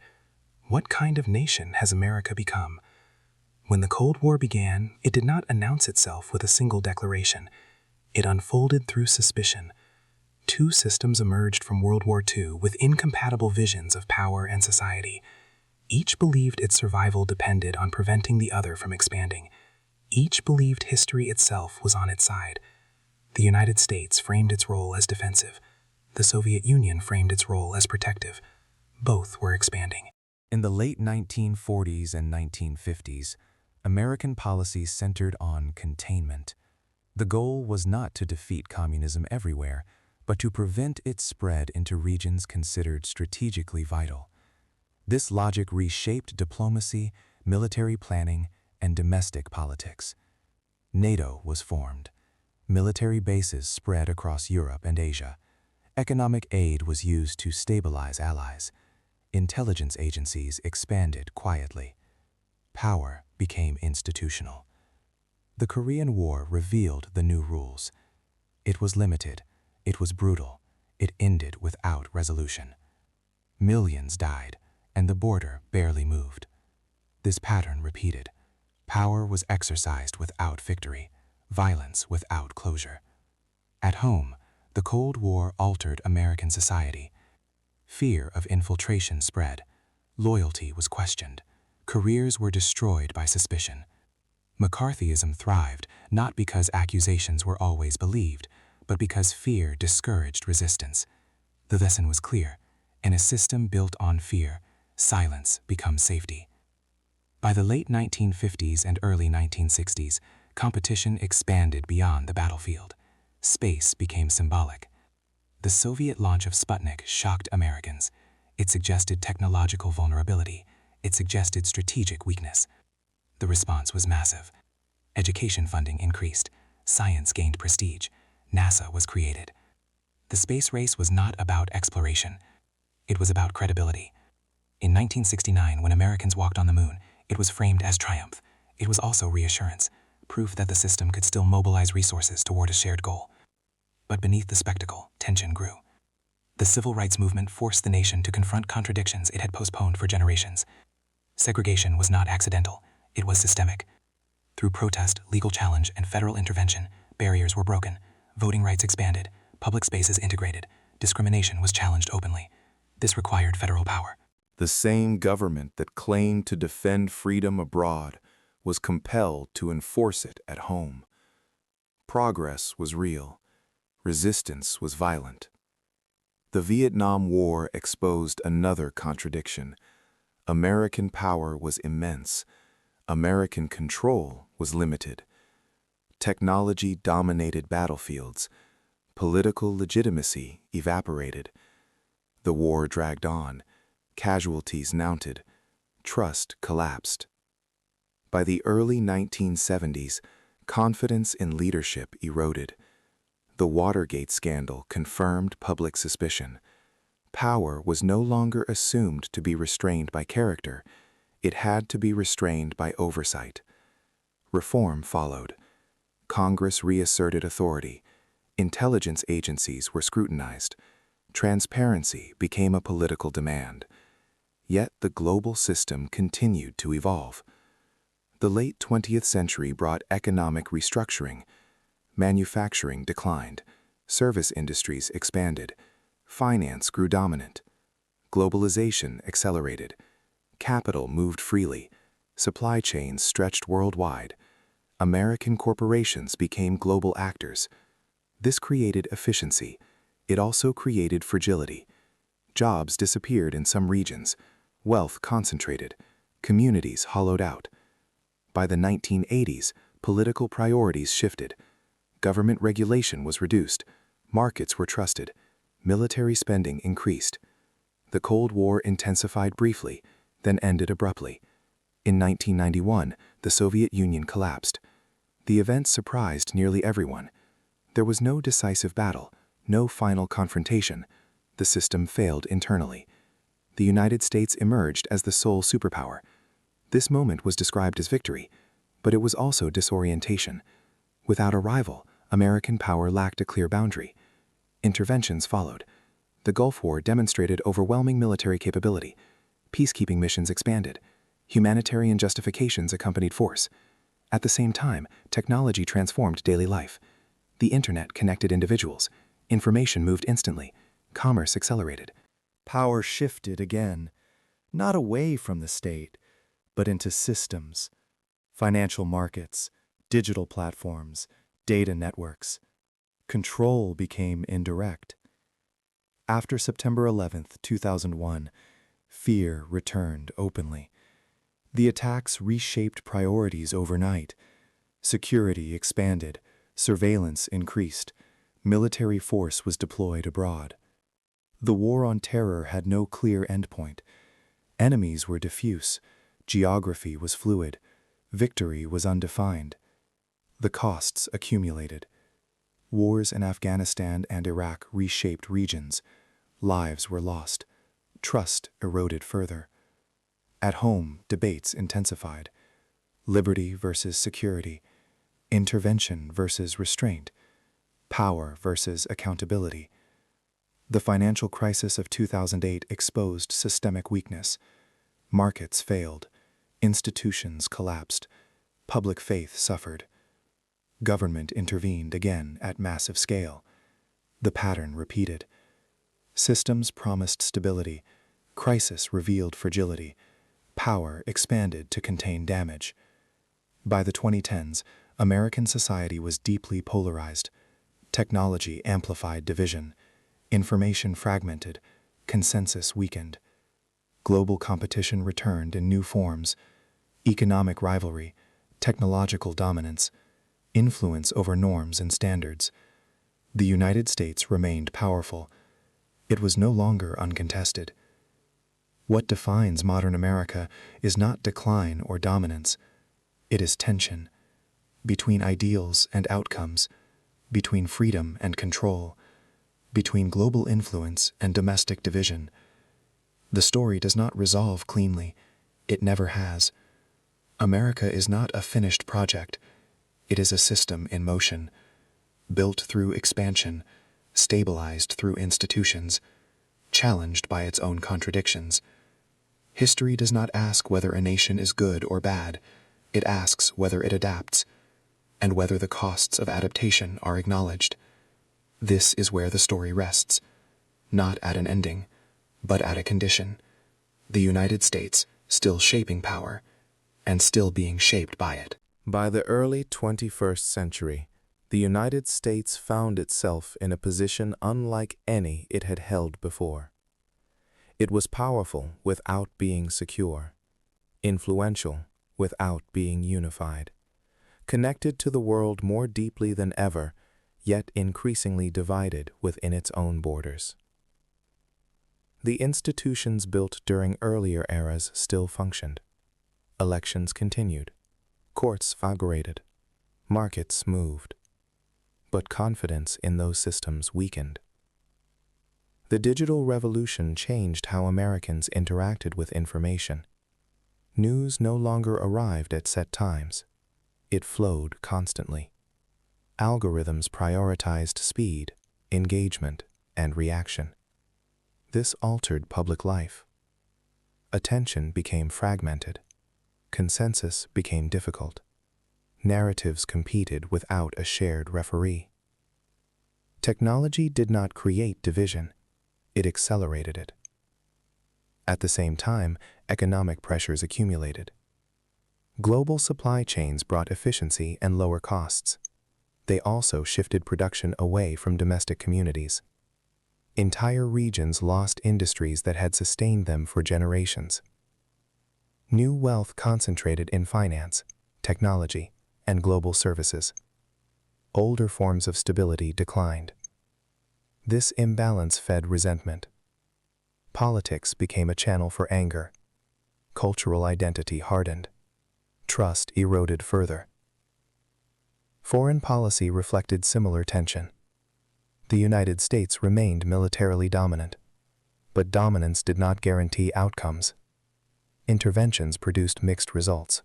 what kind of nation has America become? When the Cold War began, it did not announce itself with a single declaration. It unfolded through suspicion. Two systems emerged from World War II with incompatible visions of power and society. Each believed its survival depended on preventing the other from expanding. Each believed history itself was on its side. The United States framed its role as defensive. The Soviet Union framed its role as protective. Both were expanding. In the late 1940s and 1950s, American policies centered on containment. The goal was not to defeat communism everywhere, but to prevent its spread into regions considered strategically vital. This logic reshaped diplomacy, military planning, and domestic politics. NATO was formed. Military bases spread across Europe and Asia. Economic aid was used to stabilize allies. Intelligence agencies expanded quietly. Power became institutional. The Korean War revealed the new rules. It was limited. It was brutal. It ended without resolution. Millions died, and the border barely moved. This pattern repeated. Power was exercised without victory, violence without closure. At home, the Cold War altered American society. Fear of infiltration spread. Loyalty was questioned. Careers were destroyed by suspicion. McCarthyism thrived not because accusations were always believed, but because fear discouraged resistance. The lesson was clear. In a system built on fear, silence becomes safety. By the late 1950s and early 1960s, competition expanded beyond the battlefield. Space became symbolic. The Soviet launch of Sputnik shocked Americans. It suggested technological vulnerability. It suggested strategic weakness. The response was massive. Education funding increased. Science gained prestige. NASA was created. The space race was not about exploration. It was about credibility. In 1969, when Americans walked on the moon, it was framed as triumph. It was also reassurance, proof that the system could still mobilize resources toward a shared goal. But beneath the spectacle, tension grew. The civil rights movement forced the nation to confront contradictions it had postponed for generations. Segregation was not accidental. It was systemic. Through protest, legal challenge, and federal intervention, barriers were broken. Voting rights expanded. Public spaces integrated. Discrimination was challenged openly. This required federal power. The same government that claimed to defend freedom abroad was compelled to enforce it at home. Progress was real. Resistance was violent. The Vietnam War exposed another contradiction. American power was immense. American control was limited. Technology dominated battlefields. Political legitimacy evaporated. The war dragged on. Casualties mounted. Trust collapsed. By the early 1970s, confidence in leadership eroded. The Watergate scandal confirmed public suspicion. Power was no longer assumed to be restrained by character. It had to be restrained by oversight. Reform followed. Congress reasserted authority. Intelligence agencies were scrutinized. Transparency became a political demand. Yet the global system continued to evolve. The late 20th century brought economic restructuring. Manufacturing declined. Service industries expanded. Finance grew dominant. Globalization accelerated. Capital moved freely. Supply chains stretched worldwide. American corporations became global actors. This created efficiency. It also created fragility. Jobs disappeared in some regions. Wealth concentrated, communities hollowed out. By the 1980s, political priorities shifted. Government regulation was reduced, markets were trusted, military spending increased. The Cold War intensified briefly, then ended abruptly. In 1991, the Soviet Union collapsed. The event surprised nearly everyone. There was no decisive battle, no final confrontation. The system failed internally. The United States emerged as the sole superpower. This moment was described as victory, but it was also disorientation. Without a rival, American power lacked a clear boundary. Interventions followed. The Gulf War demonstrated overwhelming military capability. Peacekeeping missions expanded. Humanitarian justifications accompanied force. At the same time, technology transformed daily life. The internet connected individuals. Information moved instantly. Commerce accelerated. Power shifted again, not away from the state, but into systems, financial markets, digital platforms, data networks. Control became indirect. After September 11, 2001, fear returned openly. The attacks reshaped priorities overnight. Security expanded, surveillance increased, military force was deployed abroad. The war on terror had no clear endpoint. Enemies were diffuse, geography was fluid, victory was undefined. The costs accumulated. Wars in Afghanistan and Iraq reshaped regions. Lives were lost. Trust eroded further. At home, debates intensified. Liberty versus security. Intervention versus restraint. Power versus accountability. The financial crisis of 2008 exposed systemic weakness. Markets failed. Institutions collapsed. Public faith suffered. Government intervened again at massive scale. The pattern repeated. Systems promised stability. Crisis revealed fragility. Power expanded to contain damage. By the 2010s, American society was deeply polarized. Technology amplified division. Information fragmented. Consensus weakened. Global competition returned in new forms. Economic rivalry, technological dominance, influence over norms and standards. The United States remained powerful. It was no longer uncontested. What defines modern America is not decline or dominance. It is tension. Between ideals and outcomes, between freedom and control, between global influence and domestic division. The story does not resolve cleanly. It never has. America is not a finished project. It is a system in motion, built through expansion, stabilized through institutions, challenged by its own contradictions. History does not ask whether a nation is good or bad. It asks whether it adapts, and whether the costs of adaptation are acknowledged. This is where the story rests, not at an ending, but at a condition. The United States still shaping power, and still being shaped by it. By the early 21st century, the United States found itself in a position unlike any it had held before. It was powerful without being secure, influential without being unified, connected to the world more deeply than ever, yet increasingly divided within its own borders. The institutions built during earlier eras still functioned. Elections continued. Courts inaugurated. Markets moved. But confidence in those systems weakened. The digital revolution changed how Americans interacted with information. News no longer arrived at set times. It flowed constantly. Algorithms prioritized speed, engagement, and reaction. This altered public life. Attention became fragmented. Consensus became difficult. Narratives competed without a shared referee. Technology did not create division. It accelerated it. At the same time, economic pressures accumulated. Global supply chains brought efficiency and lower costs. They also shifted production away from domestic communities. Entire regions lost industries that had sustained them for generations. New wealth concentrated in finance, technology, and global services. Older forms of stability declined. This imbalance fed resentment. Politics became a channel for anger. Cultural identity hardened. Trust eroded further. Foreign policy reflected similar tension. The United States remained militarily dominant, but dominance did not guarantee outcomes. Interventions produced mixed results.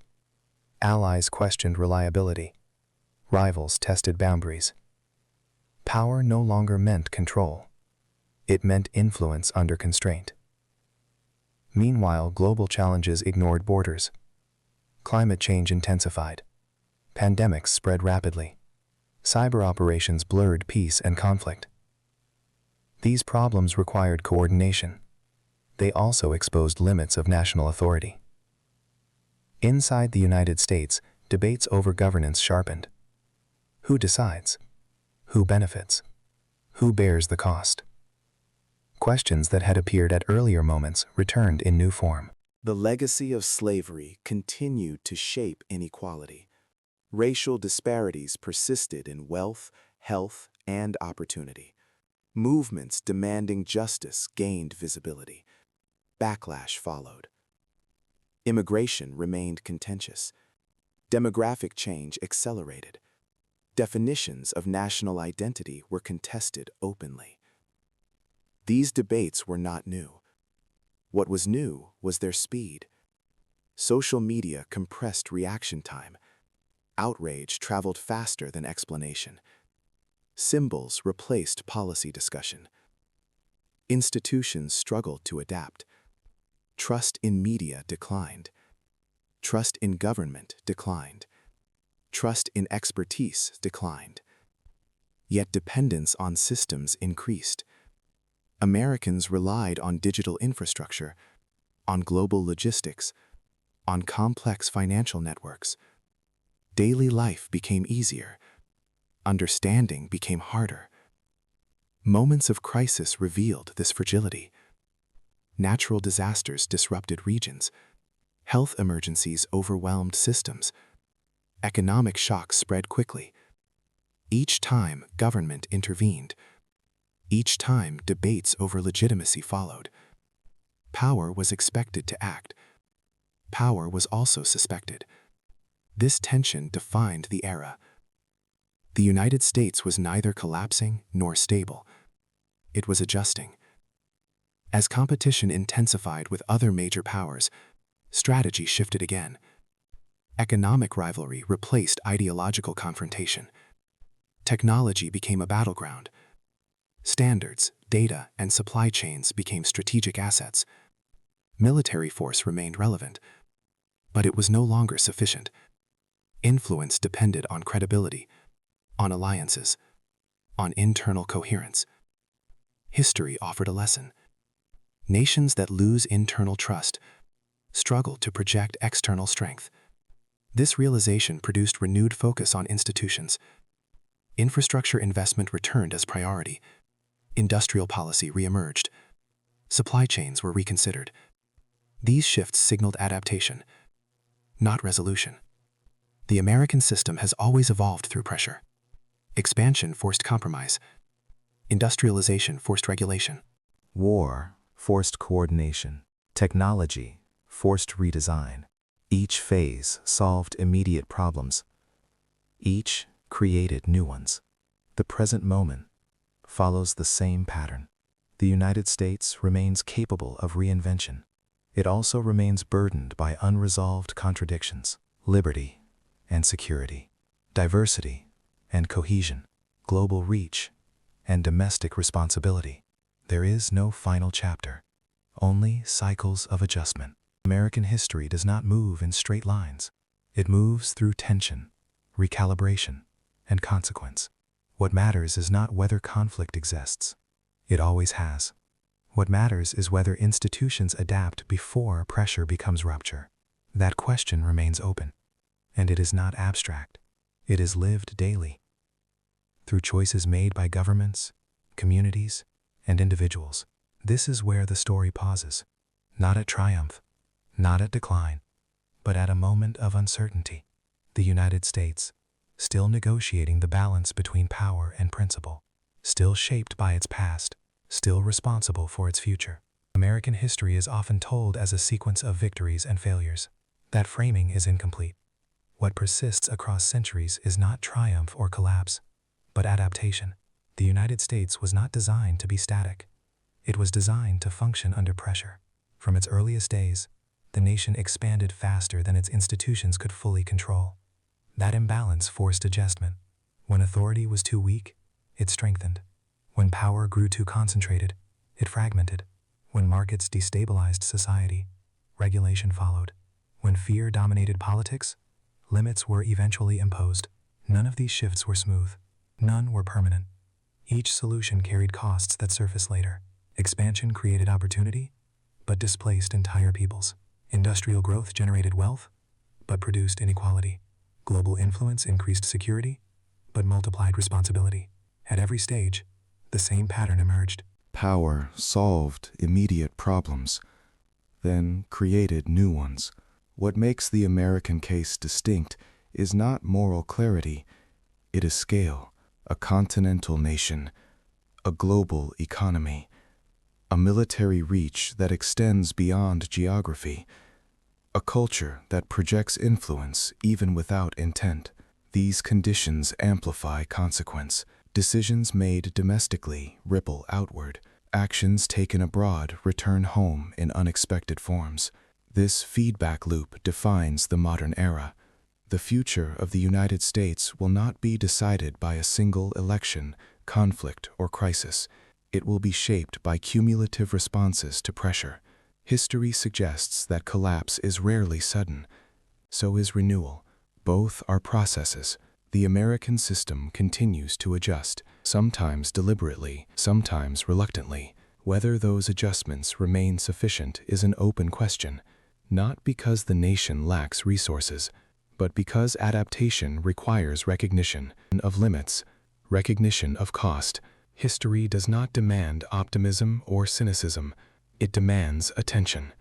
Allies questioned reliability. Rivals tested boundaries. Power no longer meant control. It meant influence under constraint. Meanwhile, global challenges ignored borders. Climate change intensified. Pandemics spread rapidly. Cyber operations blurred peace and conflict. These problems required coordination. They also exposed limits of national authority. Inside the United States, debates over governance sharpened. Who decides? Who benefits? Who bears the cost? Questions that had appeared at earlier moments returned in new form. The legacy of slavery continued to shape inequality. Racial disparities persisted in wealth, health, and opportunity. Movements demanding justice gained visibility. Backlash followed. Immigration remained contentious. Demographic change accelerated. Definitions of national identity were contested openly. These debates were not new. What was new was their speed. Social media compressed reaction time. Outrage traveled faster than explanation. Symbols replaced policy discussion. Institutions struggled to adapt. Trust in media declined. Trust in government declined. Trust in expertise declined. Yet dependence on systems increased. Americans relied on digital infrastructure, on global logistics, on complex financial networks. Daily life became easier. Understanding became harder. Moments of crisis revealed this fragility. Natural disasters disrupted regions. Health emergencies overwhelmed systems. Economic shocks spread quickly. Each time, government intervened. Each time, debates over legitimacy followed. Power was expected to act. Power was also suspected. This tension defined the era. The United States was neither collapsing nor stable. It was adjusting. As competition intensified with other major powers, strategy shifted again. Economic rivalry replaced ideological confrontation. Technology became a battleground. Standards, data, and supply chains became strategic assets. Military force remained relevant, but it was no longer sufficient. Influence depended on credibility, on alliances, on internal coherence. History offered a lesson. Nations that lose internal trust struggle to project external strength. This realization produced renewed focus on institutions. Infrastructure investment returned as priority. Industrial policy reemerged. Supply chains were reconsidered. These shifts signaled adaptation, not resolution. The American system has always evolved through pressure. Expansion forced compromise. Industrialization forced regulation. War forced coordination. Technology forced redesign. Each phase solved immediate problems. Each created new ones. The present moment follows the same pattern. The United States remains capable of reinvention. It also remains burdened by unresolved contradictions: liberty and security, diversity and cohesion, global reach and domestic responsibility. There is no final chapter, only cycles of adjustment. American history does not move in straight lines. It moves through tension, recalibration, and consequence. What matters is not whether conflict exists. It always has. What matters is whether institutions adapt before pressure becomes rupture. That question remains open, and it is not abstract. It is lived daily, through choices made by governments, communities, and individuals. This is where the story pauses, not at triumph, not at decline, but at a moment of uncertainty. The United States, still negotiating the balance between power and principle, still shaped by its past, still responsible for its future. American history is often told as a sequence of victories and failures. That framing is incomplete. What persists across centuries is not triumph or collapse, but adaptation. The United States was not designed to be static. It was designed to function under pressure. From its earliest days, the nation expanded faster than its institutions could fully control. That imbalance forced adjustment. When authority was too weak, it strengthened. When power grew too concentrated, it fragmented. When markets destabilized society, regulation followed. When fear dominated politics, limits were eventually imposed. None of these shifts were smooth. None were permanent. Each solution carried costs that surfaced later. Expansion created opportunity, but displaced entire peoples. Industrial growth generated wealth, but produced inequality. Global influence increased security, but multiplied responsibility. At every stage, the same pattern emerged. Power solved immediate problems, then created new ones. What makes the American case distinct is not moral clarity, it is scale. A continental nation, a global economy, a military reach that extends beyond geography, a culture that projects influence even without intent. These conditions amplify consequence. Decisions made domestically ripple outward. Actions taken abroad return home in unexpected forms. This feedback loop defines the modern era. The future of the United States will not be decided by a single election, conflict, or crisis. It will be shaped by cumulative responses to pressure. History suggests that collapse is rarely sudden. So is renewal. Both are processes. The American system continues to adjust, sometimes deliberately, sometimes reluctantly. Whether those adjustments remain sufficient is an open question, not because the nation lacks resources, but because adaptation requires recognition of limits, recognition of cost. History does not demand optimism or cynicism. It demands attention.